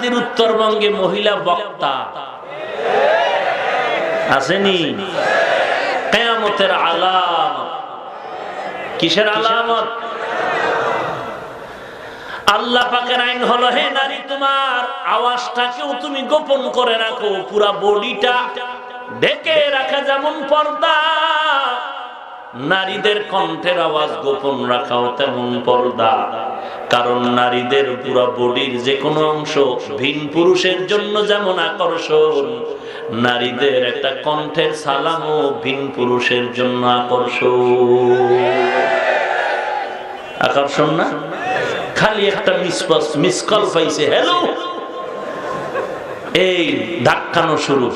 জামাতের উত্তরবঙ্গে মহিলা বক্তা আসেনি? কিয়ামতের আলামত। কিসের আলামত? আল্লাহ পাকের আইন হলো, হে নারী, তোমার আওয়াজটাকেও তুমি গোপন করে রাখো। পুরা বডিটা ঢেকে রাখা যেমন পর্দা, নারীদের কণ্ঠের আওয়াজ গোপন রাখাও তেমন পর্দা। কারণ নারীদের পুরা বডির যে কোনো অংশ ভিন পুরুষের জন্য যেমন আকর্ষণ, নারীদের একটা কণ্ঠের সালামও ভিন পুরুষের জন্য আকর্ষণ না? খালি একটা মিস কল পাইছে, হ্যালো, এই ধাক্কানো শুরু।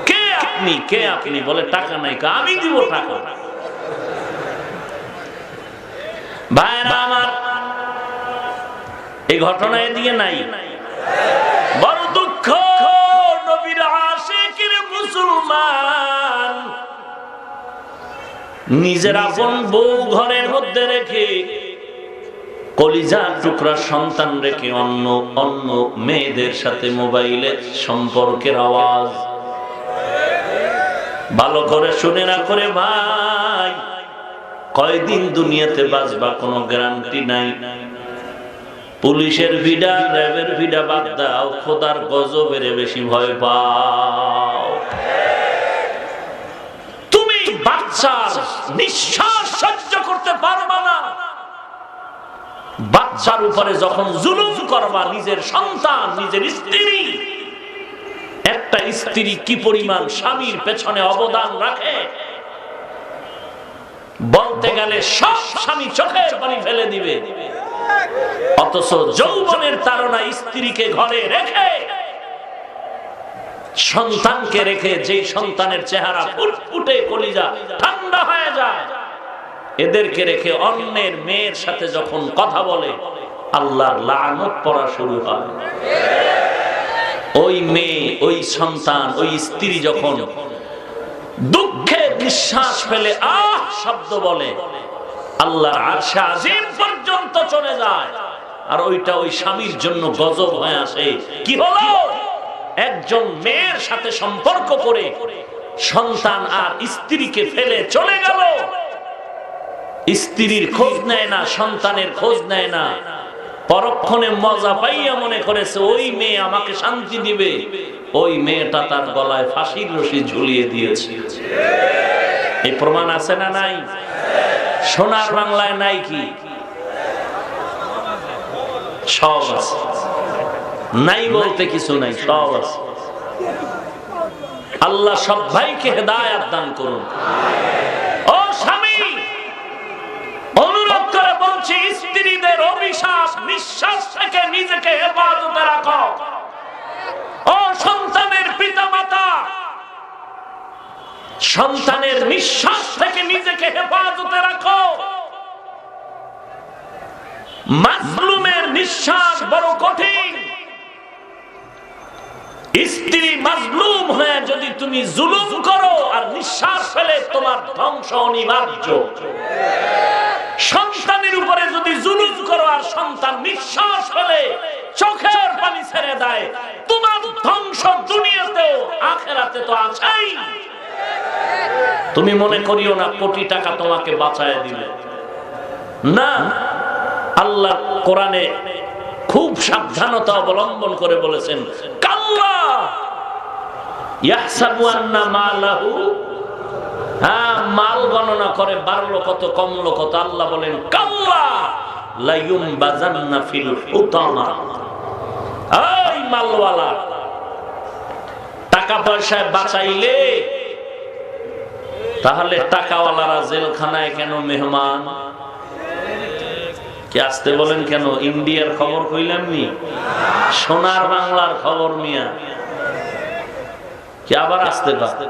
কে আপনি? কে আপনি? বলে টাকা নাই। আমি দিব টাকা। ভাইরা আমার, এই ঘটনা এদিকে নাই। বড় দুঃখ, নবীর আশিকের মুসলমান নিজের আপন বউ ঘরের মধ্যে রেখে, কলিজার টুকরা সন্তান রেখে অন্য অন্য মেয়েদের সাথে মোবাইলের সম্পর্কের আওয়াজ। ভালো করে শুনে না করে ভাই, কয়দিন দুনিয়াতে বাঁচবা কোনো গ্যারান্টি নাই। পুলিশের ভিডা, র্যাবের ভিডা বাদ দাও, খোদার গজবের বেশি ভয় পাও। তুমি বাচ্চার নিঃশ্বাস সহ্য করতে পারবা না, বাচ্চার উপরে যখন জুলুম করবা, নিজের সন্তান, নিজের স্ত্রী। একটা স্ত্রী কি পরিমাণ স্বামীর পেছনে অবদান রাখে বলতে গেলে সব স্বামী চোখের পানি ফেলে দিবে। অথচ যৌবনের তাড়না স্ত্রীকে ঘরে রেখে, সন্তানকে রেখে, যে সন্তানের চেহারা ফুটফুটে কলিজা ঠান্ডা হয়ে যায়, এদেরকে রেখে অন্যের মেয়ের সাথে যখন কথা বলে, আল্লাহর লানত পড়া শুরু হয়। ওই মেয়ে, ওই সন্তান, ওই স্ত্রী যখন দুঃখে নিঃশ্বাস ফেলে আহ শব্দ বলে, আল্লাহর আরশে আজিম পর্যন্ত চলে যায়। আর ওইটা ওই স্বামীর জন্য গজব হয়ে আসে। কি হলো? একজন মেয়ের সাথে সম্পর্ক করে সন্তান আর স্ত্রীকে ফেলে চলে গেল। স্ত্রীর খোঁজ নেয় না, সন্তানের খোঁজ নেয় না। পরক্ষণে মজা পাইয়া মনে করেছে ওই মেয়ে আমাকে শান্তি দিবে। ওই মেয়েটা তার গলায় ফাঁসির রশি ঝুলিয়ে দিয়েছে। এই প্রমাণ আছে না নাই? সোনার বাংলায় নাই কি? সব আছে। নাই বলতে কিছু নাই, সব আছে। আল্লাহ সব ভাইকে হেদায়েত দান করুন। ও স্বামী, অনুরোধ করে বলছি, স্ত্রীদের অভিশাপ নিঃশ্বাস থেকে নিজেকে হেফাজতে রাখো। ও সন্তানের পিতামাতা, সন্তানের নিঃশ্বাস থেকে নিজেকে হেফাজতে রাখো। মাজলুমের নিঃশ্বাস বড় কঠিন। স্ত্রী মাজলুম হয়ে যদি তুমি জুলুম করো আর নিঃশ্বাস ফেলে, তোমার ধ্বংস অনিবার্য। সন্তানের উপরে যদি জুলুম করো আর সন্তান নিঃশ্বাস ফেলে, চোখের পানি ছেড়ে দেয়, তোমার ধ্বংস দুনিয়াতেও আখিরাতে তো আছেই। তুমি মনে করিও না কোটি টাকা তোমাকে বাঁচায় দিবে, না। আল্লাহ কোরআনে খুব সাবধানতা অবলম্বন করে বলেছেন, কাল্লা ইয়াহসাবু আন্না মালাহু, হ্যাঁ, মাল গণনা করে বাড়লো কত কমলো কত। আল্লাহ বলেন, কাল্লা লা ইউনবাযান্না ফিল হুতামা। এই মালওয়ালা, টাকা পয়সায় বাঁচাইলে তাহলে টাকাওয়ালারা জেলখানায় কেন মেহমান? কি আসতে বলেন কেন? ইন্ডিয়ার খবর কইলাম নি, সোনার বাংলার খবর মিয়া। কি আবার আসতে পারে?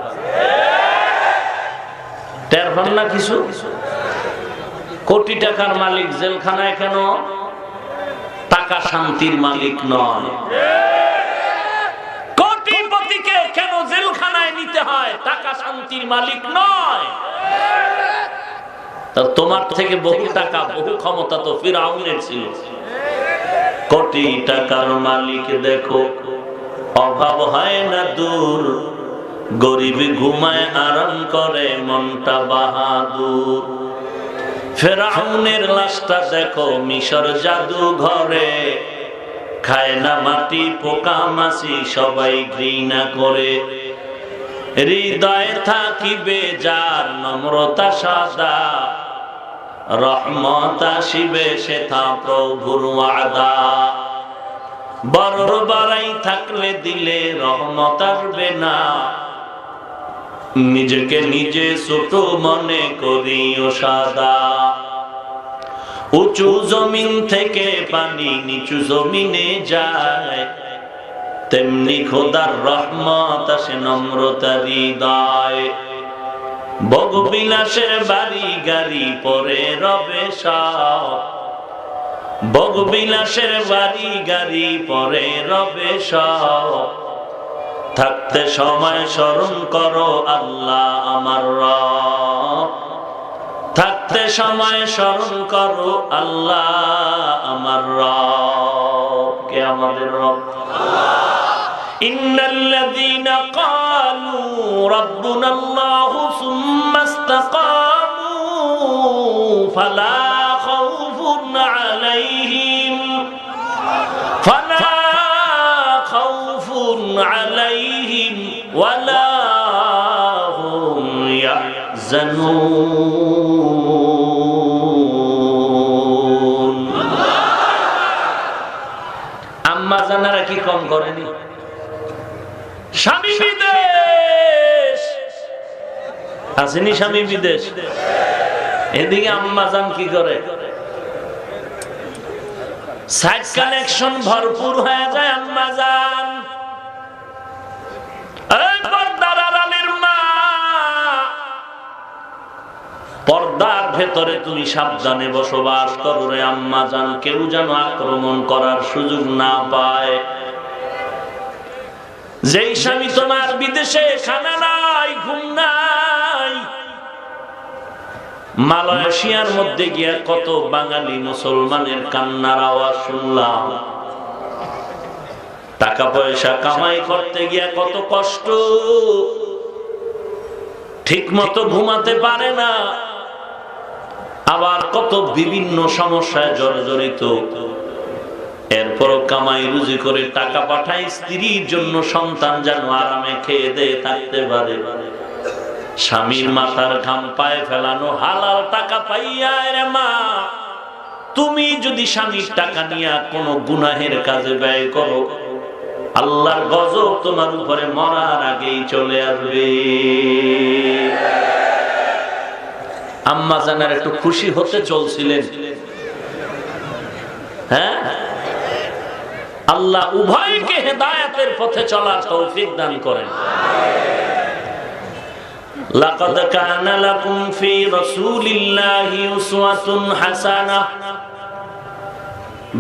টের পান না কিছু? কোটি টাকার মালিক জেলখানায় কেন? টাকা শান্তির মালিক নয়। কোটিপতিকে কেন জেলখানায় নিতে হয়? টাকা শান্তির মালিক নয়। তোমার থেকে বহু টাকা, বহু ক্ষমতা তো ফিরআউনের ছিল। কোটি টাকার মালিক দেখো, অভাব হয় না দূর, গরিব ঘুমায় আরাম করে মনটা বাহাদুর। ফেরাউনের লাশটা দেখো মিশর জাদু ঘরে, খায় না মাটি পোকা মাছি সবাই ঘৃণা করে। হৃদয়ে থাকিবে যার নম্রতা সাদা, রহমত আসিবে সেথা প্রভুর ওয়াদা। বড় বাড়াই থাকলে দিলে রহমত আসবে না, নিজেকে নিজে ছোট মনে করিও সাদা। উঁচু জমিন থেকে পানি নিচু জমিনে যায়, তেমনি খোদার রহমত আসে নম্রতার হৃদয়। ভোগবিলাসের বাড়ি গাড়ি পরে রবে সব, ভোগবিলাসের বাড়ি গাড়ি পরে রবে সব। থাকতে সময় স্মরণ করো আল্লাহ আমার রব, থাকতে সময় স্মরণ করো আল্লাহ আমার রব। কে আমাদের রব? ইন্নাল্লাযীনা ক্বালু রাব্বুনাল্লাহু সুম্মা ইসতাকামু ফালা খাউফুন আলাইহিম আলাইহিম ওয়ালা হুম ইয়াহজানুন। আম্মা জানারা কি কম করেনি? স্বামী বিদেশ আসেনি, স্বামী বিদেশ, এদিকে আম্মা জান কি করে? সাইড কানেকশন ভরপুর হয়ে যায়। আম্মা জান, পর্দার আড়ালের মা, পর্দার ভেতরে তুমি সাবধানে বসবাস করো রে আম্মা জান, কেউ যেন আক্রমণ করার সুযোগ না পায়। যেই স্বামী তোমার বিদেশে খানা নাই ঘুম নাই, মালয়েশিয়ার মধ্যে গিয়া কত বাঙালি মুসলমানের কান্নার আওয়াজ শুনলাম। টাকা পয়সা কামাই করতে গিয়া কত কষ্ট, ঠিক মতো ঘুমাতে পারে না, আবার কত বিভিন্ন সমস্যায় জর্জরিত। এরপরও কামাই রুজি করে টাকা পাঠায় স্ত্রীর জন্য, সন্তান যেন আরামে খেয়ে দিয়ে থাকতে পারে। স্বামীর মাথার ঘাম পায়ে ফেলানো হালাল টাকা পাইয়া রে মা, তুমি যদি স্বামীর টাকা নিয়ে কোনো গুনাহের কাজে ব্যয় করো, আল্লাহর গজব তোমার উপরে মরার আগেই চলে আসবে। আম্মা জানার একটু খুশি হতে চলছিলেন, হ্যাঁ? আল্লাহ উভয়কে হেদায়েতের পথে চলার তৌফিক দান করেন। লাকাদ কানা লাকুম ফি রাসূলিল্লাহি উসওয়াতুন হাসানাহ।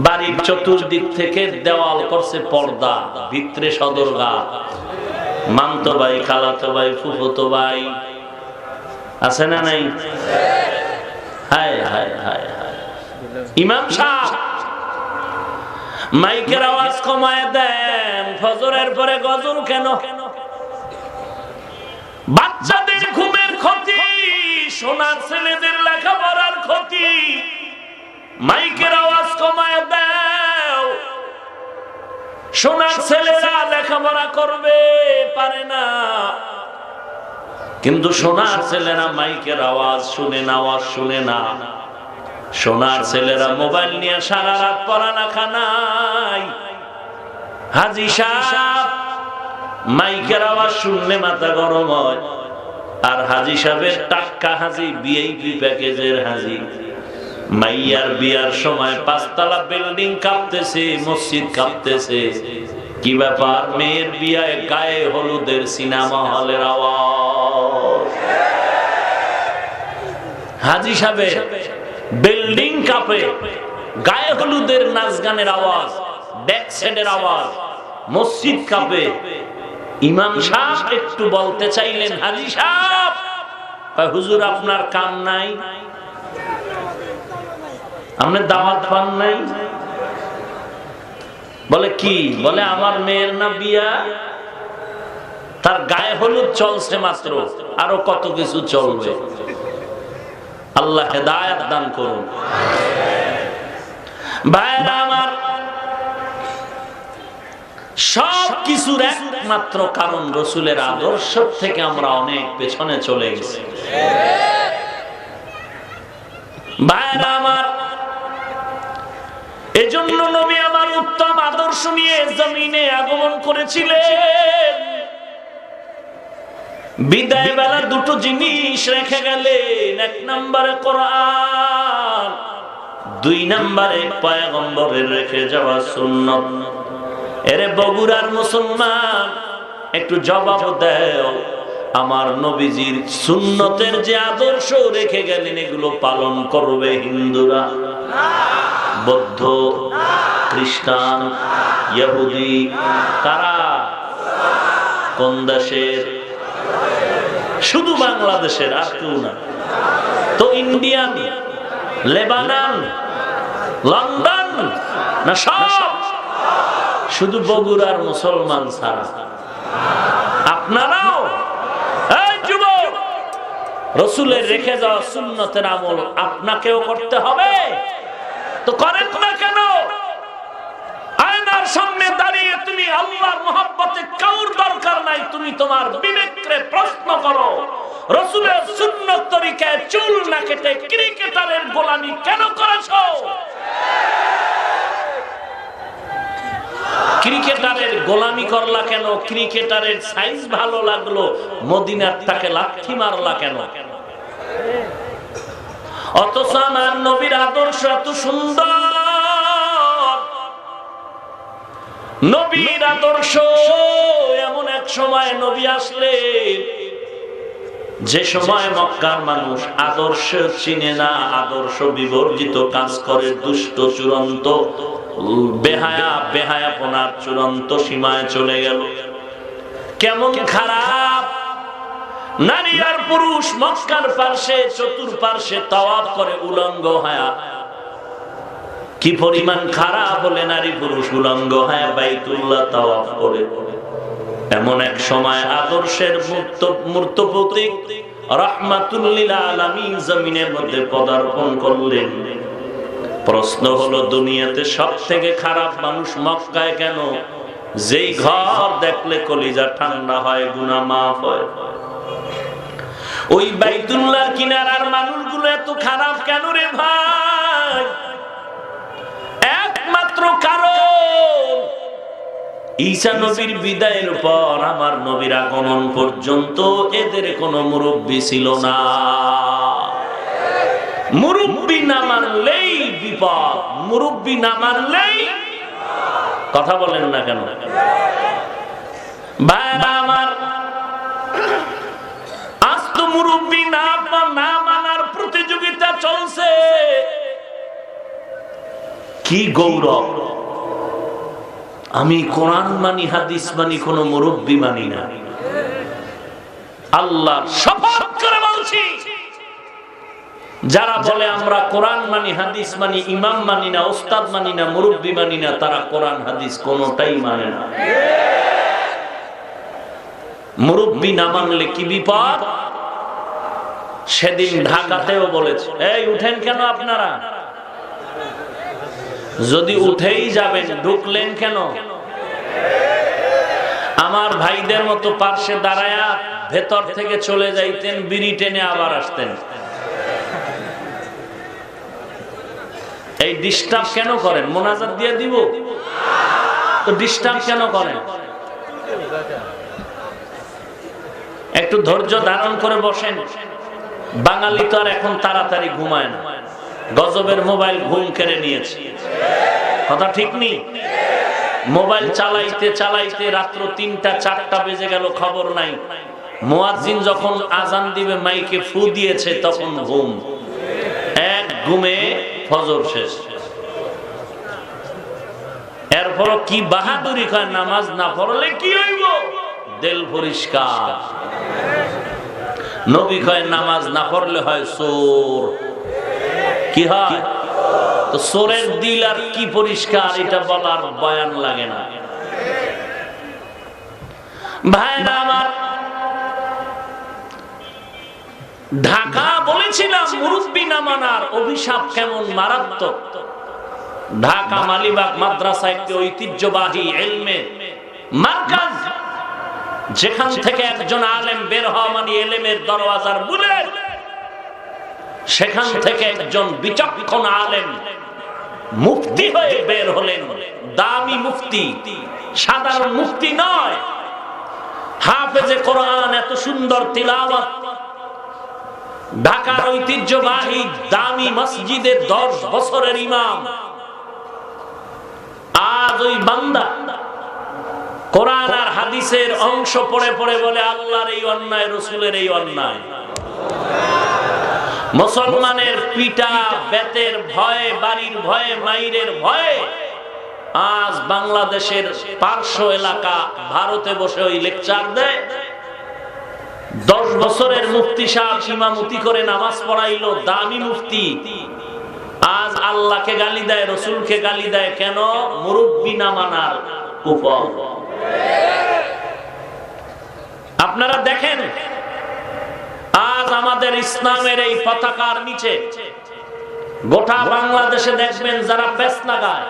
বাড়ির চতুর্দিক থেকে দেওয়াল করছে পর্দা, ভিতরে সদরঘাট, মামতো ভাই, খালাতো ভাই, ফুফুতো ভাই আছে না নাই? হায় হায় হায় হায়। ইমাম সাহেব মাইকের আওয়াজ কমায় দেন, ফজরের পরে গজল কেন? বাচ্চাদের ঘুমের ক্ষতি, সোনার ছেলেদের লেখাপড়ার ক্ষতি, মাইকের আওয়াজ কমায় দাও। সোনার ছেলেরা লেখাপড়া করবে পারে না, কিন্তু সোনার ছেলেরা মাইকের আওয়াজ শুনে না, আওয়াজ শুনে না। সোনার ছেলেরা মোবাইল নিয়ে সারা রাত পড়ালেখা নাই। হাজি সাহেব মাইকের আওয়াজ শুনলে মাথা গরম হয়, আর হাজি সাহেবের টাটকা হাজি, ভিআইপি প্যাকেজের হাজি। মাইয়ার বিয়ার সময় 5 তলা বিল্ডিং কাঁপতেছে, মসজিদ কাঁপতেছে। কি ব্যাপার? মেয়ের বিয়ায় গায়ে হলুদের সিনেমা হলের আওয়াজ। হাজি সাহেবের বিল্ডিং কাঁপে, গায়ে হলুদের নাচ গানের আওয়াজ, ব্যাক সাইডের আওয়াজ, মসজিদ কাঁপে। ইমাম সাহেব একটু বলতে চাইলেন, হাজি সাহেব, হুজুর আপনার কাম নাই, আপনার দাওয়াত পান নাই? বলে কি? বলে আমার মেয়ের না বিয়া, তার গায়ে হলুদ চলছে মাত্র, আরো কত কিছু চলবে। আল্লাহ হেদায়েত দান করুন। ভাইরা আমার, সব কিছুর একমাত্র কারণ রাসূলের আদর্শ থেকে আমরা অনেক পেছনে চলে গেছি। ভাইরা আমার, এজন্য নবী আমার উত্তম আদর্শ নিয়ে জমিনে আগমন করেছিলেন। বিদায় বেলা দুটো জিনিস রেখে গেলেন, এক নম্বরে কোরআন, দুই নম্বরে পয়গম্বরের রেখে যাওয়া সুন্নাত। এরে বগুড়ার মুসলমান, একটু জবাব দাও, আমার নবীজির সুন্নতের যে আদর্শ রেখে গেলেন এগুলো পালন করবে হিন্দুরা, বৌদ্ধ, খ্রিস্টান, ইহুদি? কারা? কোন দেশের? শুধু বাংলাদেশের, আর কেউ না তো? ইন্ডিয়ান, লেবানন, লন্ডন, না সব? শুধু বগুড়ার মুসলমান ছাড়া। আপনারাও এই যুবক, রাসূলের রেখে যাওয়া সুন্নতের আমল আপনাকেও করতে হবে, তো করেন না কেন? আয়নার সামনে দাঁড়িয়ে তুমি আল্লাহর মহব্বতে কাউর দরকার নাই, তুমি তোমার বিবেককে প্রশ্ন করো, রাসূলের সুন্নত তরিকায় চুল না কেটে ক্রিকেটারের গোলামি কেন করেছো? ক্রিকেটারের গোলামি করলা কেন? ক্রিকেটারের সাইজ ভালো লাগলো, মদিনার তাকে লাথি মারলা কেন? অথচ আমার নবীর আদর্শ এত সুন্দর। নবীর আদর্শ এমন এক সময় নবী আসলেন যে সময় মক্কার মানুষ আদর্শ চিনে না, আদর্শ বিবর্জিত কাজ করে, দুষ্ট চূড়ান্ত বেহায়াপনার চূড়ান্ত সীমায় চলে গেল। কেমন খারাপ! নারী আর পুরুষ মক্কার পার্শ্বে চতুর্পার্শ্বে তাওয়াফ করে উলঙ্গ হয়া। কি পরিমাণ খারাপ হলে নারী পুরুষ উলঙ্গ হয়া বাইতুল্লাহ তাওয়াফ করে। এমন এক সময় আদর্শের মূর্ত প্রতীক রাহমাতুল লিল আলামিন জমিনের মধ্যে পদার্পণ করলেন। প্রশ্ন হলো, দুনিয়াতে সব থেকে খারাপ মানুষ মক্কায় কেন? যেই ঘর দেখলে কলিজা ঠান্ডা হয়, গুনাহ মাফ হয়। ওই বাইতুল্লাহর কিনারার মানুষগুলো এত খারাপ কেন রে ভাই? একমাত্র কারণ, ঈসা নবীর বিদায়ের পর আমার নবীর আগমন পর্যন্ত এদের কোনো মুরব্বী ছিল না। মুরব্বী না মানলেই বিপদ, মুরব্বী না মানলেই। কথা বলেন না কেন ভাইরা আমার? আজ তো মুরব্বী না মানার প্রতিযোগিতা চলছে। কি গৌরব! আমি কোরআন মানি, হাদিস মানি, কোন মুরব্বী মানি না। আল্লাহর শপথ করে বলছি, যারা বলে আমরা কোরআন মানি, হাদিস মানি, ইমাম মানি না, ওস্তাদ মানি না, মুরব্বী মানি না, তারা কোরআন হাদিস কোনটাই মানে না। মুরব্বী না মানলে কি বিপদ! সেদিন ঢাকাতেও বলেছে, এই উঠেন কেন আপনারা? যদি উঠেই যাবেন, ঢুকলেন কেন? আমার ভাইদের মতো পার্শ্বে দাঁড়ায়া ভেতর থেকে চলে যাইতেন, বিড়ি টেনে আবার আসতেন। এই ডিস্টার্ব কেন করেন? মোনাজাত দিয়ে দিব তো ডিস্টার্ব কেন করেন? একটু ধৈর্য ধারণ করে বসেন। বাঙালি তো আর এখন তাড়াতাড়ি ঘুমায় না, গজবের মোবাইল ঘুম কেড়ে নিয়েছে। কথা ঠিক নেই? মোবাইল চালাইতে চালাইতে রাত্র 3টা 4টা বেজে গেল, খবর নাই। মুয়াজ্জিন যখন আজান দিবে মাইকে ফু দিয়েছে, তখন ঘুম। এক ঘুমে ফজর শেষ। এরপর কি বাহাদুরি কয়, নামাজ না পড়লে কি হইব? দিল পরিষ্কার। নবী কয় নামাজ না পড়লে হয় চোর। কি হয়? তো চোরের দিল আর কি পরিষ্কার এটা বলার বয়ান লাগে না। ভাইরা আমার, ঢাকা বলেছিলাম মুরব্বি না মানার অভিশাপ কেমন মারাত্মক। ঢাকা মালিবাগ মাদ্রাসা একটি ঐতিহ্যবাহী ইলমের মারকাজ, যেখান থেকে একজন আলেম বের হওয়া মানে ইলমের দরওয়াজার বুলেট। সেখান থেকে একজন বিচক্ষণ আলেম মুফতি হয়ে বের হলেন, দামি মুফতি, সাধারণ মুফতি নয়, হাফেজে কোরআন, এত সুন্দর তিলাওয়াত। ঢাকার ঐতিহ্যবাহী দামি মসজিদের 10 বছরের ইমাম। আজ ওই বান্দা কোরআন আর হাদিসের অংশ পড়ে পড়ে বলে আল্লাহর এই অন্যায়, রসুলের এই অন্যায়। মুসলমানের পিটা বেতের ভয়ে, বাড়ির ভয়ে, মাইরের ভয়ে আজ বাংলাদেশের পার্শ্ব এলাকা ভারতে বসে ওই লেকচার দেয়। 10 বছরের মুফতি সাহেব ইমামতি করে নামাজ পড়াইলো, দামি মুফতি। আজ আল্লাহকে গালি দেয়, রসুলকে গালি দেয়। কেন? মুরব্বি না মানার কুফর। আপনারা দেখেন, আজ আমাদের ইসলামের এই পতাকার নিচে গোটা বাংলাদেশে দেখবেন যারা পেছ লাগায়,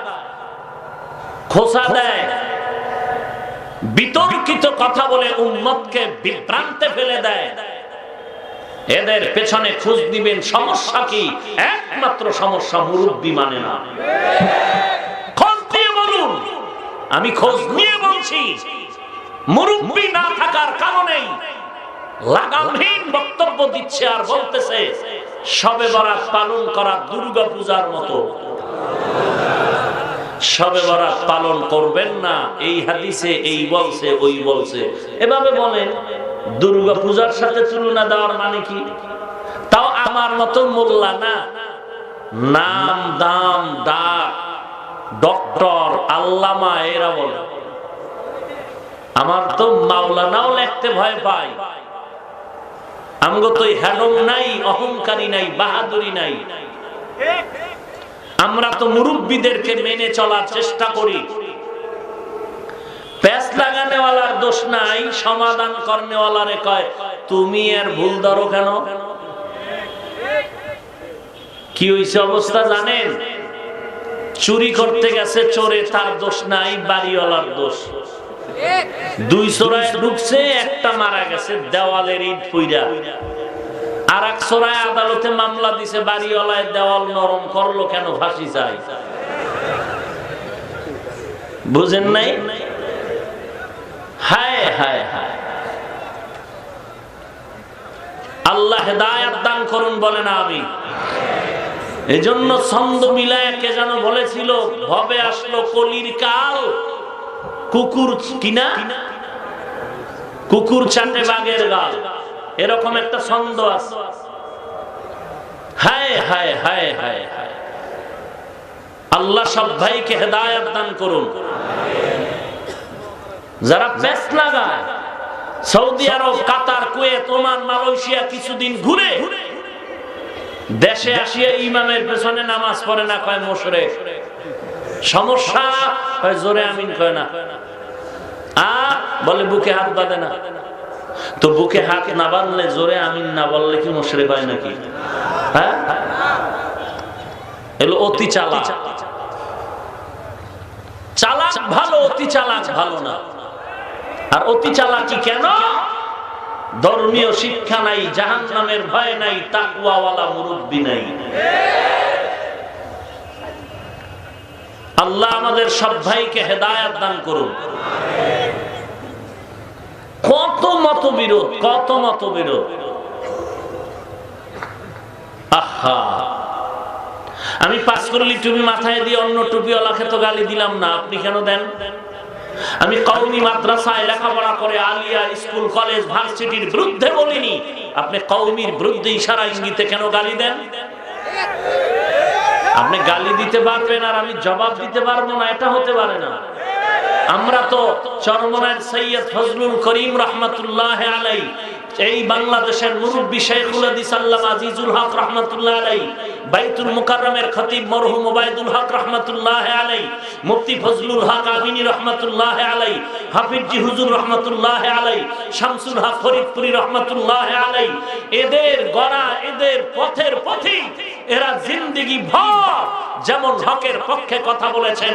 খোসা দেয়, বিতর্কিত কথা বলে উম্মতকে বিভ্রান্তে ফেলে দেয়, এদের পেছনে খোঁজ দিবেন সমস্যা কি? একমাত্র সমস্যা মুরব্বি মানে না। খোঁজ দিয়ে বলুন, আমি খোঁজ নিয়ে বলছি, মুরব্বি না থাকার কারণেই লাগামহীন বক্তব্য দিচ্ছে আর বলতেছে শবে বরাত পালন করা দুর্গা পূজার মতো। শবে বরাত পালন করবেন না, এই হাদিসে এই বলছে, ওই বলছে, এভাবে বলেন। দুর্গা পূজার সাথে তুলনা দেওয়ার মানে কি? তাও আমার মতো মোল্লা না, নাম দাম ডাক ডক্টর আল্লামা এরা বলে। আমার তো মাওলানাও লিখতে ভয় পাই। আমগো তো হেডম নাই, অহংকারী নাই, বাহাদুরি নাই। আমরা তো মুরব্বীদেরকে মেনে চলার চেষ্টা করি। প্যাচ লাগানেওয়ালার দোষ নাই, সমাধান করনেওয়ালারে কয় তুমি এর ভুল ধরো কেন? কি হইছে অবস্থা জানেন? চুরি করতে গেছে চোরে, তার দোষ নাই, বাড়িওয়ালার দোষ। 2 চোরায় ঢুকছে, একটা মারা গেছে দেওয়ালের ইট পইরা। আর এক চোরায় আদালতে মামলা দিছে, বাড়িওয়ালায় দেওয়াল নরম করলো কেন? ফাঁসি চাই। বুঝেন নাই? হায় হায় হায়, আল্লাহ হেদায়েত দান করুন বলে না আমি। এজন্য ছন্দ মিলায় কে যেন বলেছিল, ভবে আসলো কলির কাল, কুকুর কিনা কুকুর চাটে বাঘের গাল, এরকম একটা ছন্দ আছে। হায় হায় হায় হায় হায়, আল্লাহ সব ভাইকে হেদায়েত দান করুন। যারা পেছ লাগায়, সৌদি আরব, কাতার, কুয়েত, ওমান, মালয়েশিয়া কিছুদিন ঘুরে দেশে আসিয়া ইমামের পেছনে নামাজ পড়ে না, কয় মুশরিক। সমস্যা, কয় জোরে আমিন কয় না, বলে বুকে হাত বাঁধে না। তো বুকে হাত না বাঁধলে, জোরে আমিন না বললে কি মুশরিক হয় নাকি? হ্যাঁ, এলো অতি চালাক। চালাক ভালো, অতি চালাক ভালো না। আর অতি চালাকি কেন? ধর্মীয় শিক্ষা নাই, জাহান্নামের ভয় নাই, তাকওয়াওয়ালা মুরব্বি নাই। আল্লাহ আমাদের সব ভাইকে হেদায়েত দান করুন। কত মতবিরোধ, কত মতবিরোধ। আহা, আমি পাঁচকরলি টুপি মাথায় দিয়ে অন্য টুপিওয়ালাকে তো গালি দিলাম না, আপনি কেন দেন? আমি কওমি মাদ্রাসায় লেখাপড়া করে আলিয়া স্কুল, কলেজ, ভার্সিটির বিরুদ্ধে বলিনি, আপনি কওমির বিরুদ্ধে ইশারা ইঙ্গিতে কেন গালি দেন? আপনি গালি দিতে পারবেন আর আমি জবাব দিতে পারবো না, এটা হতে পারে না। আমরা তো চরমনায়ের সৈয়দ ফজলুল করিম রহমাতুল্লাহ আলাইহি এই বাংলাদেশের মুরব্বী শাইখুল হাদিস আল্লামা আজিজুল হক রাহমাতুল্লাহ আলাইহি, বাইতুল মুকাররমের খতিব মরহুম ওবায়দুল হক রাহমাতুল্লাহ আলাইহি, মুফতি ফজলুল হক আমিনী রাহমাতুল্লাহ আলাইহি, হাফিজ জি হুজুর রাহমাতুল্লাহ আলাইহি, শামসুল হক ফরিদপুরি রাহমাতুল্লাহ আলাইহি, এদের গড়া, এদের পথের পথিক, এরা জিন্দেগি ভর যেমন হকের পক্ষে কথা বলেছেন,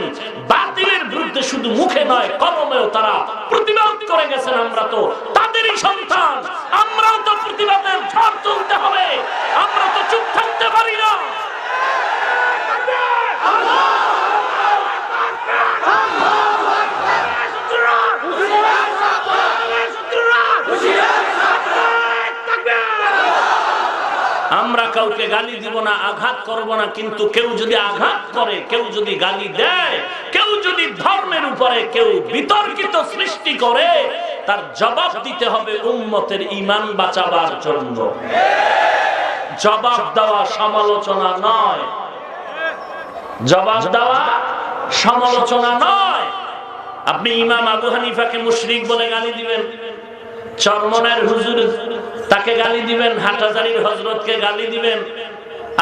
বাতিলের বিরুদ্ধে শুধু মুখে নয় কলমেও তারা প্রতিবাদ করে গেছেন। আমরা তো তাদেরই সন্তান, আমরাও তো প্রতিবাদের ঝড় তুলতে হবে, আমরা তো চুপ থাকতে পারি না। আমরা কাউকে গালি দিব না, আঘাত করব না, কিন্তু কেউ যদি আঘাত করে, কেউ যদি গালি দেয়, কেউ যদি ধর্মের উপরে কেউ বিতর্কিত সৃষ্টি করে, তার জবাব দিতে হবে উম্মতের ঈমান বাঁচাবার জন্য। জবাব দেওয়া সমালোচনা নয়, জবাব দেওয়া সমালোচনা নয়। আপনি ইমাম আবু হানিফাকে মুশরিক বলে গালি দিবেন, চরমনের হুজুর তাকে গালি দিবেন, হাটহাজারীর হযরতকে গালি দিবেন,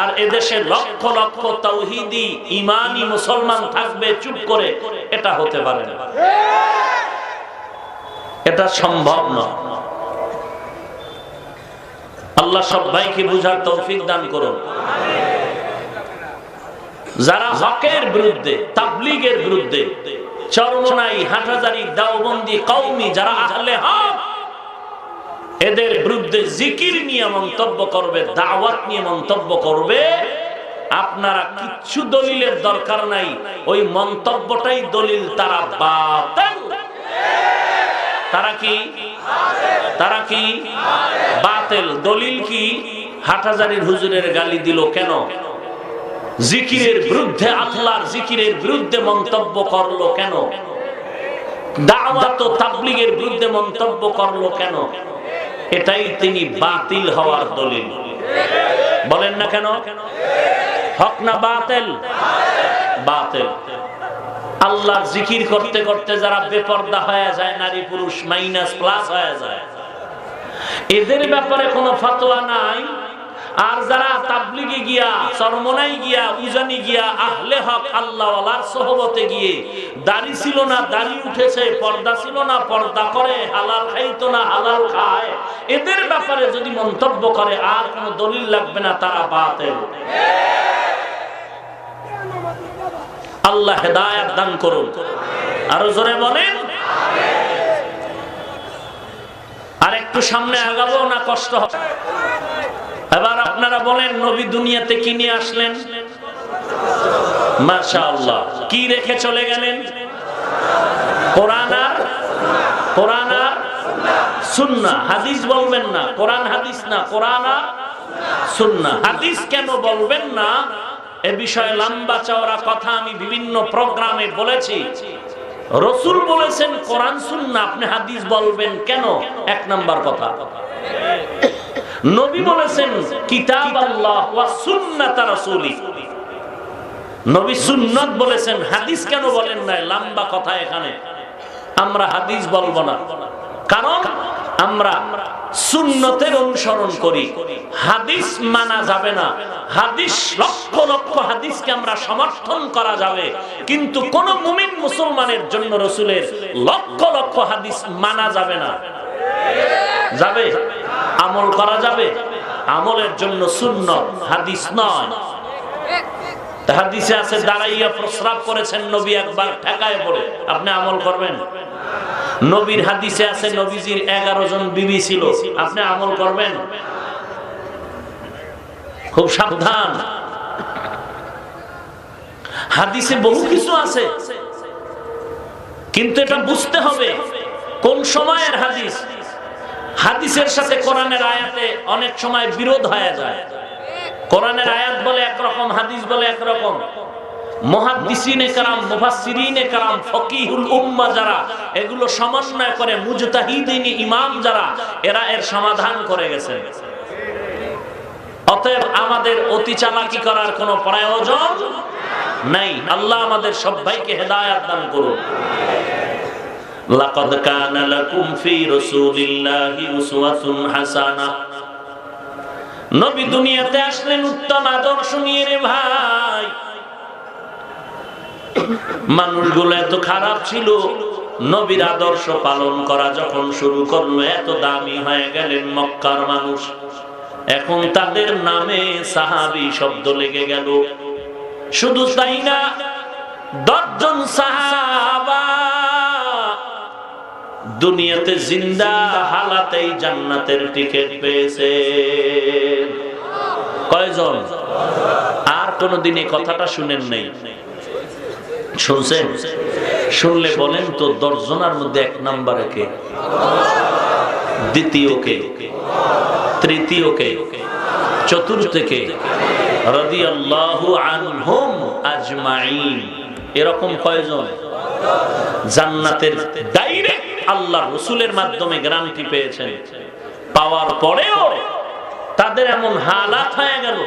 আর এদেশে লক্ষ লক্ষ তাওহীদি ঈমানি মুসলমান থাকবে চুপ করে, এটা হতে পারে না, এটা সম্ভব না। আল্লাহ সবাইকে বুঝার তৌফিক দান করুন। যারা হকের বিরুদ্ধে, তাবলীগের বিরুদ্ধে, চরমনাই, হাটহাজারী, দেওবন্দি, কওমি যারা আহলে হক, এদের বিরুদ্ধে জিকির নিয়ে মন্তব্য করবে, দাওয়াত নিয়ে মন্তব্য করবে, আপনারা কিচ্ছু দলিলের দরকার নাই, ওই মন্তব্যটাই দলিল। তারা বাতিল, তারা কি? তারা কি? বাতিল। দলিল কি? হাটহাজারীর হুজুরের গালি দিল কেন? জিকিরের বিরুদ্ধে, আল্লাহর জিকিরের বিরুদ্ধে মন্তব্য করলো কেন? দাওয়াত ও তাবলীগের বিরুদ্ধে মন্তব্য করলো কেন? এটাই তিনি বাতিল হওয়ার দলিল। বলেন না কেন? হক না বাতিল? বাতিল। আল্লাহর জিকির করতে করতে যারা বেপরদা হয়ে যায়, নারী পুরুষ মাইনাস প্লাস হয়ে যায়, এদের ব্যাপারে কোনো ফতোয়া নাই। আর যারা তাবলীগে গিয়া, চরমনাই গিয়া, উজানি গিয়া, আহলে হক আল্লাহওয়ালার সোহবতে গিয়ে দাড়ি ছিল না দাড়ি উঠেছে, পর্দা ছিল না পর্দা করে, হালাল খাইতো না হালাল খায়, এদের ব্যাপারে যদি মন্তব্য করে আর কোনো দলিল লাগবে না, তারা বাতিল। আল্লাহ হেদায়েত দান করুন। আরো জোরে বলেন। আর একটু সামনে আগাবো না কষ্ট হবে? এবার আপনারা বলেন, নবী দুনিয়াতে কি নিয়ে আসলেন? মাশাআল্লাহ। কি রেখে চলে গেলেন? কোরআন আর সুন্নাহ। হাদিস বলবেন না, কোরআন হাদিস না, কোরআন আর সুন্নাহ। হাদিস কেন বলবেন না, এ বিষয়ে লম্বা চওড়া কথা আমি বিভিন্ন প্রোগ্রামে বলেছি। রাসূল বলেছেন কোরআন সুন্নাহ, আপনি হাদিস বলবেন কেন? এক নাম্বার কথা। নবী বলেছেন কিতাব আল্লাহ ওয়া সুন্নাত রাসূলি, নবী সুন্নাত বলেছেন, হাদিস কেন বলেন না? লম্বা কথা এখানে। আমরা হাদিস বলবো না, কারণ আমরা সুন্নতের অনুসরণ করি, হাদিস মানা যাবে না। হাদিস লক্ষ লক্ষ হাদিসকে আমরা সমর্থন করা যাবে, কিন্তু কোন মুমিন মুসলমানের জন্য রাসূলের লক্ষ লক্ষ হাদিস মানা যাবে না। যাবে? আমল করা যাবে, আমলের জন্য সুন্নাত, হাদিস নয়। হাদিসে আছে দাঁড়াইয়া প্রস্রাব করেছেন নবী একবার ঠেকায় পড়ে, আপনি আমল করবেন? নবীর হাদিসে আছে নবীজির 11 জন বিবি ছিল, আপনি আমল করবেন? খুব সাবধান। হাদিসে বহু কিছু আছে, কিন্তু এটা বুঝতে হবে কোন সময়ের হাদিস। হাদিসের সাথে কোরআনের আয়াতে অনেক সময় বিরোধ হয়ে যায়। কোরআনের আয়াত বলে একরকম, হাদিস বলে একরকম। মুহাদ্দিসিনে কেরাম, মুফাসসিরিনে কেরাম, ফকিহুল উম্মাহ যারা এগুলো সমন্বয় করে, মুজতাহিদিন ইমাম যারা, এরা এর সমাধান করে গেছেন। অতএব আমাদের অতি চালাকি করার কোনো প্রয়োজন নাই। আল্লাহ আমাদের সবাইকে হেদায়েত দান করুন। লাকাদ কানা লাকুম ফি রাসূলিল্লাহি উসওয়াতুন হাসানাহ। নবী দুনিয়াতে আসলেন উত্তম আদর্শ নিয়ে রে ভাই। মানুষগুলো এত খারাপ ছিল, নবীর আদর্শ পালন করা যখন শুরু করলো এত দামি হয়ে গেলেন মক্কার মানুষ। এখন তাদের নামে সাহাবী শব্দ লেগে গেল। শুধু তাই না, 10 জন সাহাবা দুনিয়াতে জিন্দা হালাতেই জান্নাতের টিকিট পেয়েছে। কয়জন? আর কোনদিন এই কথাটা শুনেন নাই? শুনছেন? শুনলে বলেন তো 10 জনের মধ্যে 1 নম্বরে কে? দ্বিতীয় কে? তৃতীয় কে? চতুর্থ কে? রাদিয়াল্লাহু আনহুম আজমাইন। এরকম কয়জন? জান্নাতের ডাইরেক্ট আল্লাহর রাসূলের মাধ্যমে গ্যারান্টি পেয়েছেন। পাওয়ার পরেও তাদের এমন হালাত হয়ে গেল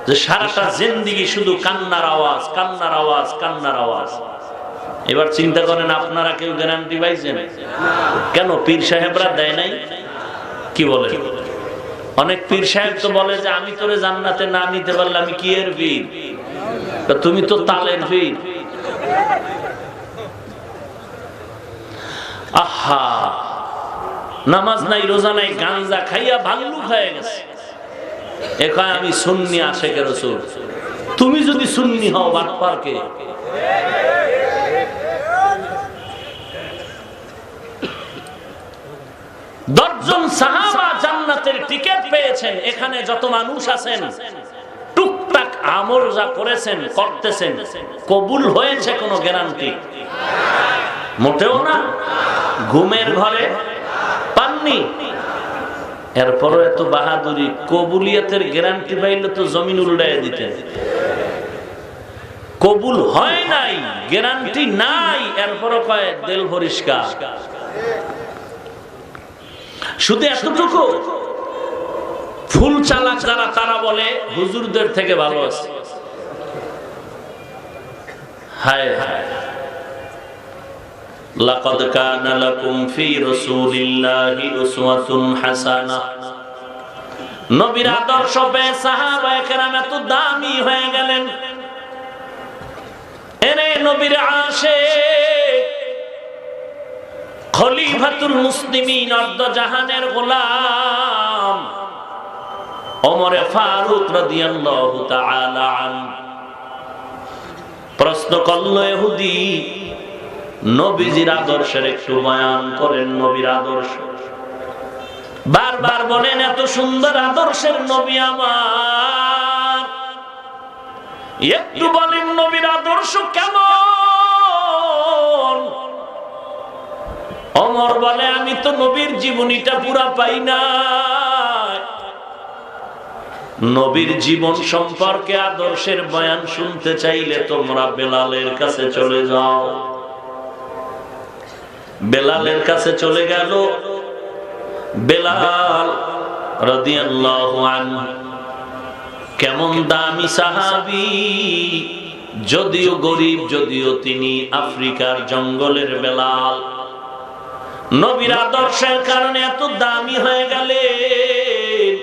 যে সারাটা জিন্দেগি শুধু কান্নার আওয়াজ, কান্নার আওয়াজ, কান্নার আওয়াজ। এবার চিন্তা করেন, আপনারা কেউ গ্যারান্টি পাইছেন? কেন? পীর সাহেবরা দেয় নাই? কি বলে? অনেক পীর সাহেব তো বলে যে আমি তোরে জান্নাতে না নিতে পারলে আমি কি এর পীর? তুমি তো তালের পীর। আহা, নামাজ নাই, রোজা নাই, গাঞ্জা খাইয়া ভাল্লুক হয়ে গেছে। এখন আমি সুন্নি আশেকে রাসূল। তুমি যদি সুন্নি হও বাটপার কে? 10 জন সাহাবা জান্নাতের টিকিট পেয়েছেন। এখানে যত মানুষ আছেন টুকটাক আমল যা করেছেন, করতেছেন, কবুল হয়েছে কোনো গ্যারান্টি? মোটেও না। ঘুমের ঘরে পাননি। এরপরও এত বাহাদুরি, কবুলিয়তের গ্যারান্টি পাইলে তো জমিন উল্টাইয়া দিতেন। কবুল হয় নাই, গ্যারান্টি নাই, এরপরও কয় দিল পরিষ্কার। শুধু এতটুকু, ফুল চালাক যারা তারা বলে হুজুরদের থেকে ভালো আছে। হায় হায়, লাকাদ কানা লাকুম ফি রাসূলিল্লাহি উসওয়াতুন হাসানাহ। নবীর আদর্শ পেয়ে সাহাবায়ে কেরাম এত দামি হয়ে গেলেন। এনে নবীর আশিক, খলিফাতুল মুসলিমিন, অর্ধ জাহানের গোলাম ওমর ফারুক রাদিয়াল্লাহু তাআলা আনহু প্রশ্ন করল, ইহুদি নবীজির আদর্শের একটু বয়ান করেন। নবীর আদর্শ বারবার বলেন, এত সুন্দর আদর্শের নবী আমার, একটু বলেন নবীর আদর্শ কেমন? ওমর বলে, আমি তো নবীর জীবনীটা পুরা পাই না। নবীর জীবন সম্পর্কে আদর্শের বয়ান শুনতে চাইলে তোমরা বেলালের কাছে চলে যাও। বেলালের কাছে চলে গেল। বেলাল রাদিয়াল্লাহু আনহু কেমন দামি সাহাবী, যদিও গরিব, যদিও তিনি আফ্রিকার জঙ্গলের বেলাল। নবীর আদর্শের কারণে এত দামি হয়ে গেলেন,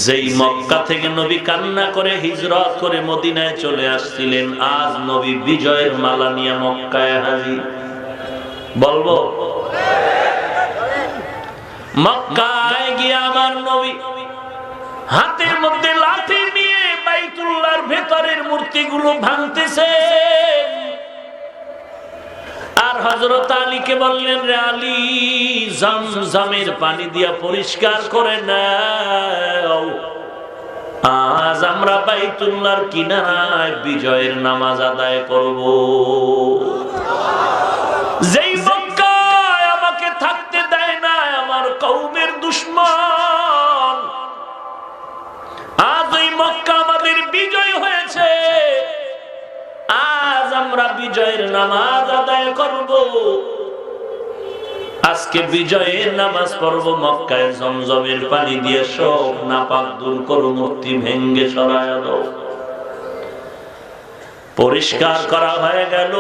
যেই মক্কা থেকে নবী কান্না করে হিজরত করে মদিনায় চলে আসছিলেন, আজ নবী বিজয়ের মালা নিয়ে মক্কায় হাজির। বলবো? মক্কায় গিয়ে আমার নবী হাতের মধ্যে লাঠি নিয়ে বাইতুল্লাহর ভেতরের মূর্তিগুলো ভাঙতেছেন। আর হযরত আলীকে বললেন, রে আলী, জমজমের পানি দিয়া পরিষ্কার করে নাও, আজ আমরা বাইতুল্লাহর কিনারায় বিজয়ের নামাজ আদায় করব। যেই মক্কায় আমাকে থাকতে দেয় না আমার কওমের দুশমন, আজ ওই মক্কা আমাদের বিজয় হয়েছে, আজ আমরা বিজয়ের নামাজ আদায় করব। আজকে বিজয়ের নামাজ পড়ব মক্কায়, জমজমের পানি দিয়ে সব নাপাক দূর করো, মূর্তি ভেঙ্গে সরায় দাও। পরিষ্কার করা হয়ে গেল।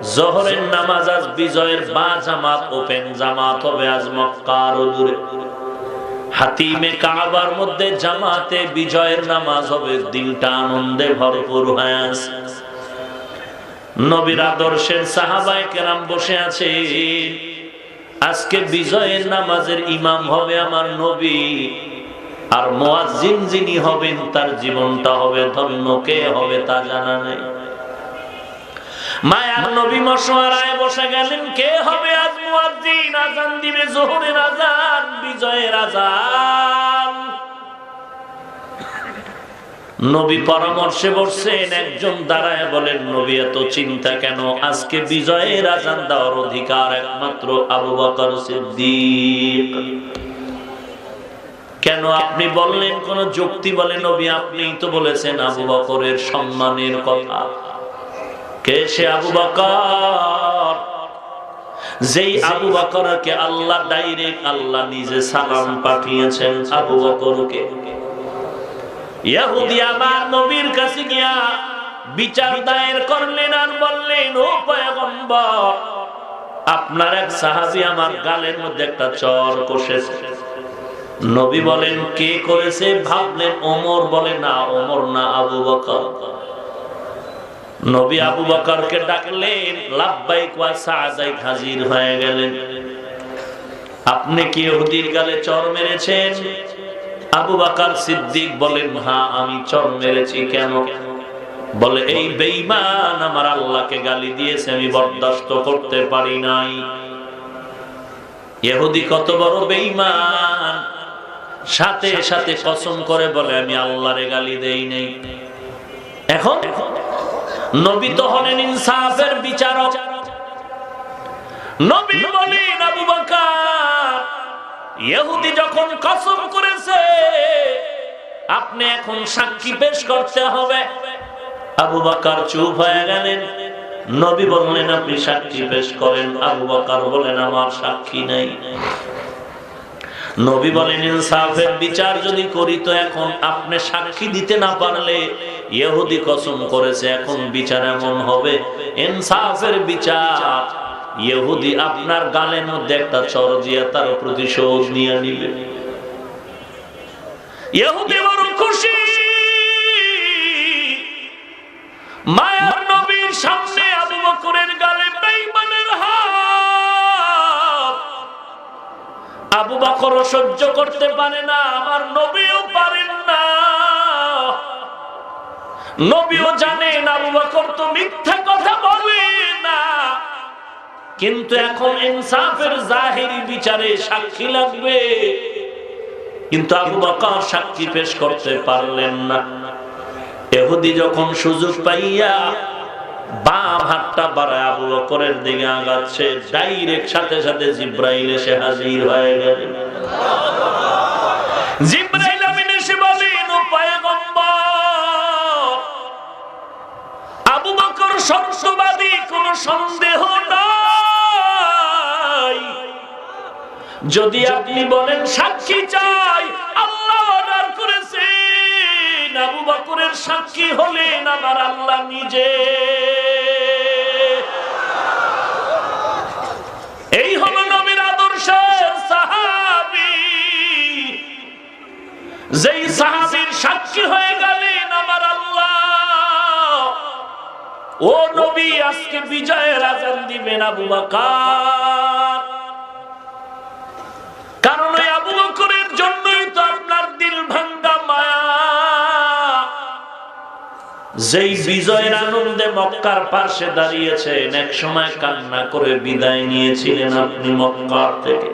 জোহরের নামাজ আজ বিজয়ের বা জামাত ওপেন জামাত হবে আজ মক্কার দূরে। হাতিমে কাবার মধ্যে জামাতে বিজয়ের নামাজ হবে, দিনটা আনন্দে ভরপুর হয়ে আছে। নবীর আদর্শের সাহাবায়ে কেরাম বসে আছে, আজকে বিজয়ের নামাজের ইমাম হবে আমার নবী, আর মুয়াজ্জিন যিনি হবেন তার জীবনটা হবে ধন্য, কে হবে তা জানা নেই। মায়ার নবী মশওয়ারায় বসে গেলেন, কে হবে আজ মুয়াজ্জিন, আযান দিবে যোহরের আযান, বিজয়ের আযান। নবী পরামর্শে বসছেন, একজন দাঁড়ায় বলেন, নবী এত চিন্তা কেন, আজকে বিজয়ের আযান দেওয়ার অধিকার একমাত্র আবু বকর সিদ্দিক। কেন আপনি বললেন, কোন যুক্তি বলে নবী? আপনিই তো বলেছেন আবু বকরের সম্মানের কথা। কে সে আবু বকর? যেই আবু বকরকে আল্লাহ ডাইরেক্ট আল্লাহ নিজে সালাম পাঠিয়েছেন আবু বকরকে। ইহুদি আমার নবীর কাছে গিয়া বিচার দায়ের করলেন আর বললেন, ও পয়গম্বর, আপনার এক সাহাবী আমার গালের মধ্যে একটা চর কষেছে। নবী বলেন, কে করেছে? ভাবলেন ওমর, বলে না ওমর না, আবু বকর। নবী আবু বকরকে ডাকলেন, লাব্বাইক ওয়া সা'দাইক, হাজির হয়ে গেলেন। আপনি কি ইহুদির গালে চর মেরেছেন? আবু বকর সিদ্দিক বলেন, হ্যাঁ আমি চর মেরেছি। কেন? বলে, এই বেঈমান আমার আল্লাহকে গালি দিয়েছে, আমি বরদাস্ত করতে পারি নাই। ইহুদি কত বড় বেঈমান, সাথে সাথে কসম করে বলে, আমি আল্লাহরে গালি দেই নাই। এখন নবী তো হলেন ইনসাফের বিচারক। নবী বলেন, আবু বকর, ইহুদি যখন কসম করেছে, আপনি এখন সাক্ষী পেশ করতে হবে। আবু বকর চুপ হয়ে গেলেন। নবী বললেন, আপনি সাক্ষী পেশ করেন। আবু বকর বলেন, আমার সাক্ষী নাই। নবী বলেন, ইনসাফের বিচার যদি করি তো এখন আপনি সাক্ষী দিতে না পারলে, ইহুদি কসম করেছে, এখন বিচার এমন হবে, ইনসাফের বিচার, ইহুদি আপনার গালের মধ্যে একটা চর দিয়ে তার প্রতিশোধ নিয়ে নিবে। ইহুদি বড় খুশি, মায়ার নবীর সামনে আবু বকরের গালে বেঈমানের হাত। আবু বকর সহ্য করতে পারে না, আমার নবীও পারেন না। নবীও জানেন আবু বকর তো মিথ্যা কথা বলে না, কিন্তু এখন ইনসাফের জাহিরি বিচারে সাক্ষী লাগবে। কিন্তু আবু বকর সাক্ষী পেশ করতে পারলেন না। ইহুদি যখন সুযোগ পাইয়া বাম হাতটা বাড়ায় আবু বকরের দিকে আগাচ্ছে, ডাইরেক্ট সাথে সাথে জিবরাইল এসে হাজির হয়ে গেলেন। জিবরাইল আমিন এসে বলেন, ও পয়গম্বর, আবু বকর সত্যবাদী, কোনো সন্দেহ নাই। যদি আপনি বলেন সাক্ষী চাই, আল্লাহ অর্ডার করেছেন, আবু বকরের সাক্ষী হলেন আমার আল্লাহ নিজে। এই হলো নবীর আদর্শের সাহাবী। যেই সাহাবীর সাক্ষী হয়ে গেলেন আমার আল্লাহ, ও নবী আজকে বিজয়ের আযান দিবেন আবু বকর। কারণ ওই আবু বকরের জন্যই তো আপনার দিল ভাঙ্গা মায়া। যেই বিজয়ের আনন্দে মক্কার পাশে দাঁড়িয়েছেন, এক সময় কান্না করে বিদায় নিয়েছিলেন আপনি মক্কার থেকে।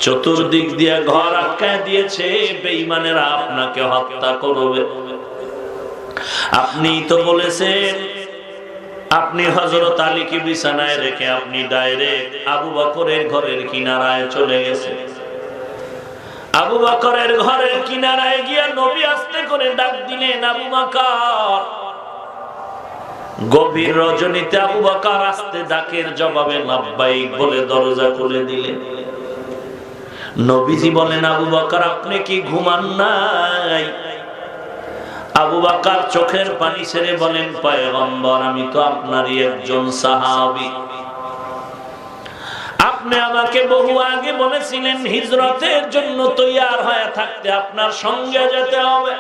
চতুর্দিক দিয়ে ঘর আটকায় দিয়েছে, বেঈমানেরা আপনাকে হত্যা করবে। আপনি তো বলেছেন, আপনি হযরত আলীকে বিছানায় রেখে আপনি ডাইরেক্ট আবু বকরের ঘরের কিনারায় চলে গেছেন। আবু বকরের ঘরের কিনারায় গিয়া নবী আস্তে করে ডাক দিলেন, আবু বকর। গভীর রজনীতে আবু বকর আস্তে ডাকের জবাবে লাব্বাইক বলে দরজা খুলে দিলেন। নবীজি বলেন, আবু বকর আপনি কি ঘুমান নাই? আবু বকর চোখের পানি ছেড়ে বলেন, পয়গম্বর, আমি তো আপনারই একজন সাহাবী। আপনি আমাকে বহু আগে বলেছিলেন হিজরতের জন্য তৈয়ার হয়ে থাকতে আপনার সঙ্গে যেতে হবে।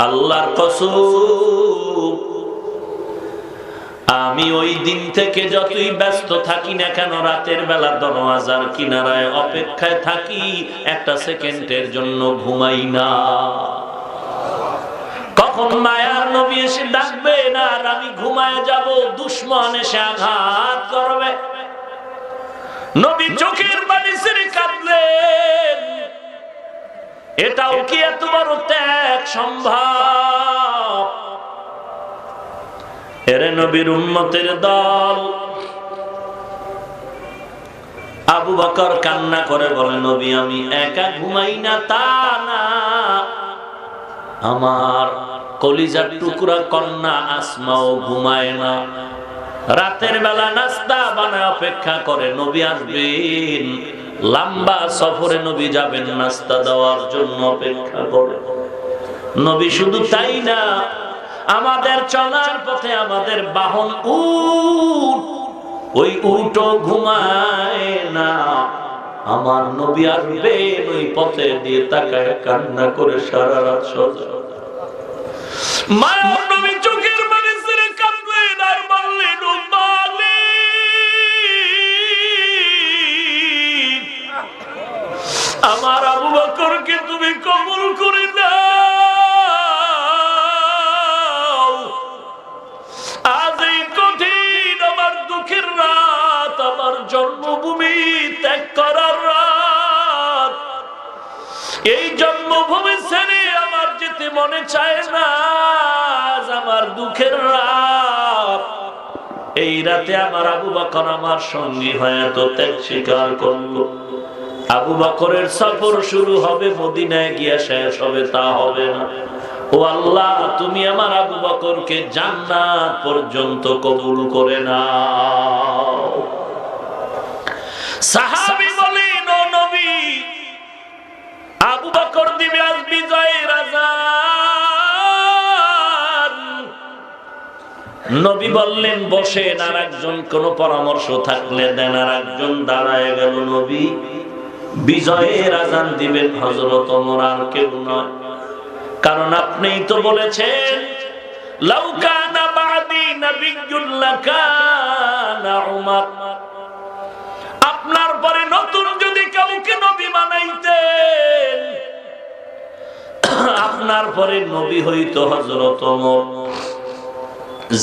আল্লাহর কসম, আমি ওই দিন থেকে যতই ব্যস্ত থাকি না কেন, রাতের বেলা দরওয়াজার কিনারায় অপেক্ষায় থাকি, একটা সেকেন্ডের জন্য ঘুমাই না। কখন মায়ার নবী এসে ডাকবে না আর আমি ঘুমায় যাব, দুশমন এসে আঘাত করবে। নবী চোখের পানি ছেড়ে কাঁদলেন। এটাও কি এত বড় ত্যাগ সম্ভব? এরে নবীর উম্মতের দল। আবু বকর কান্না করে বলে, নবী, আমি একা ঘুমাই না তা না, আমার কলিজার টুকরা কন্যা আসমাও ঘুমায় না। রাতের বেলা নাস্তা বানায় অপেক্ষা করে, নবী আসবেন। লম্বা সফরে নবী যাবেন, নাস্তা দেওয়ার জন্য অপেক্ষা করে। নবী শুধু তাই না, আমাদের চলার পথে আমাদের বাহন উট, ওই উটও ঘুমায় না। আমার নবী আসবেন, ওই পথে দিয়ে তাকায় কান্না করে সারা রাত সোজা। মায়ের নবী চোখের পানি ছেড়ে কাঁদলেন আর বললেন, ও মালিক, আমার আবু বকরকে তুমি কবুল করে নাও। আজ এই কঠিন আমার দুঃখের রাত, আমার জন্মভূমি ত্যাগ করার রাত, এই জন্মভূমি ছেড়ে আমার যেতে মনে চায় না। আমার দুঃখের রাত, এই রাতে আমার আবু বকর আমার সঙ্গী হয়ে তো ত্যাগ স্বীকার করলো। আবু বকরের সফর শুরু হবে, মদিনায় গিয়ে শেষ হবে তা হবে না। ও আল্লাহ, তুমি আমার আবু বকরকে জান্নাত পর্যন্ত কবুল করে নাও। সাহাবী বলেন, ও নবী, আবু বকর দিবে আজ বিজয়ের আযান। নবী বললেন, বসেন, আর একজন কোন পরামর্শ থাকলে দেন। আর একজন দাঁড়ায় গেল, নবী বিজয়ের আযান দিবেন হযরত ওমর, আর কেউ নয়। কারণ আপনিই তো বলেছেন, লাউ কানা বাদি নাবিয়্যুন লাকানা উমর, আপনার পরে নতুন যদি কাউকে নবী বানাইতেন, আপনার পরে নবী হইতো হযরত ওমর।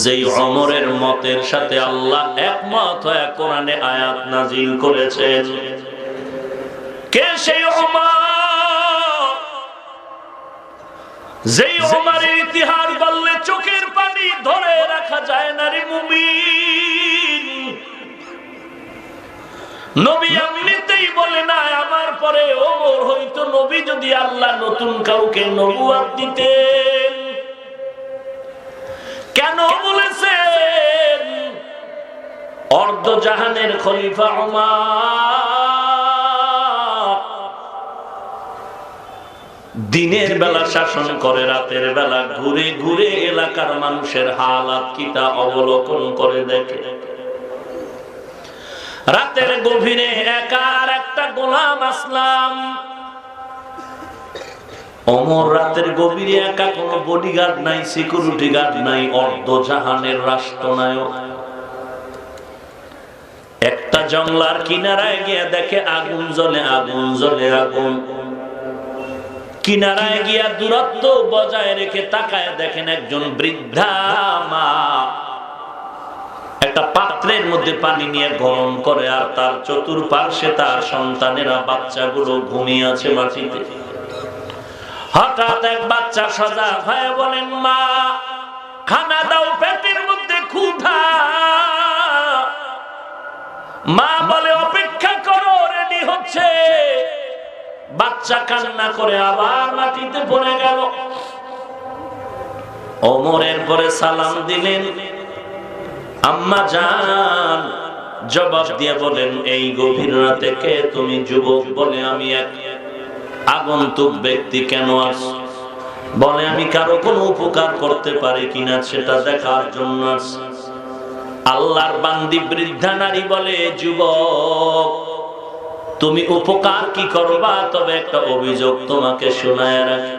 যেই ওমরের মতের সাথে আল্লাহ একমত হয়ে কোরআনে আয়াত নাজিল করেছেন। কে সেই ওমর? যেই ওমরের ইতিহাস বললে চোখের পানি ধরে রাখা যায় না রে মুমিন। নবী এমনিতেই বলে না, আমার পরে ওমর হইতো নবী যদি আল্লাহ নতুন কাউকে নবুয়ত দিতেন। কেন বলেছেন? অর্ধ জাহানের খলিফা ওমর দিনের বেলা শাসন করে, রাতের বেলা ঘুরে ঘুরে এলাকার মানুষের হালাত কি তা অবলোকন করে দেখে। রাতের গভীরে একার একটা গোলাম আসলাম। ওমর রাতের গভীরে একা, কোনো বডিগার্ড নাই, সিকিউরিটি গার্ড নাই, অর্ধ জাহানের রাষ্ট্রনায়ক। একটা জঙ্গলার কিনারায় গিয়ে দেখে আগুন জ্বলে, আগুন জ্বলে, আগুন। কিনারায় গিয়া দূরত্ব বজায় রেখে তাকায় দেখেন একজন বৃদ্ধা মা একটা পাত্রের মধ্যে পানি নিয়ে গরম করে, আর তার চতুর্পার্শ্বে তার সন্তানেরা, বাচ্চাগুলো ঘুমিয়ে আছে মাটিতে। হঠাৎ এক বাচ্চা সজাগ হয়ে বলেন, মা খানা দাও, পেটের মধ্যে ক্ষুধা। মা বলে, অপেক্ষা করো, রেডি হচ্ছে। বাচ্চা কান্না করে আবার মাটিতে পড়ে গেল। ওমরের পরে সালাম দিলেন, আম্মা জান জবাব দিয়ে বলেন, এই গভীর রাতে কে তুমি? যুবক বলে, আমি এক আগন্তুক ব্যক্তি। কেন আস? বলে আমি কারো কোনো উপকার করতে পারি কিনা সেটা দেখার জন্য আসছি। আল্লাহর বান্দি বৃদ্ধা নারী বলে, যুবক তুমি উপকার কি করবা, তবে একটা অভিযোগ তোমাকে শোনায় রাখি।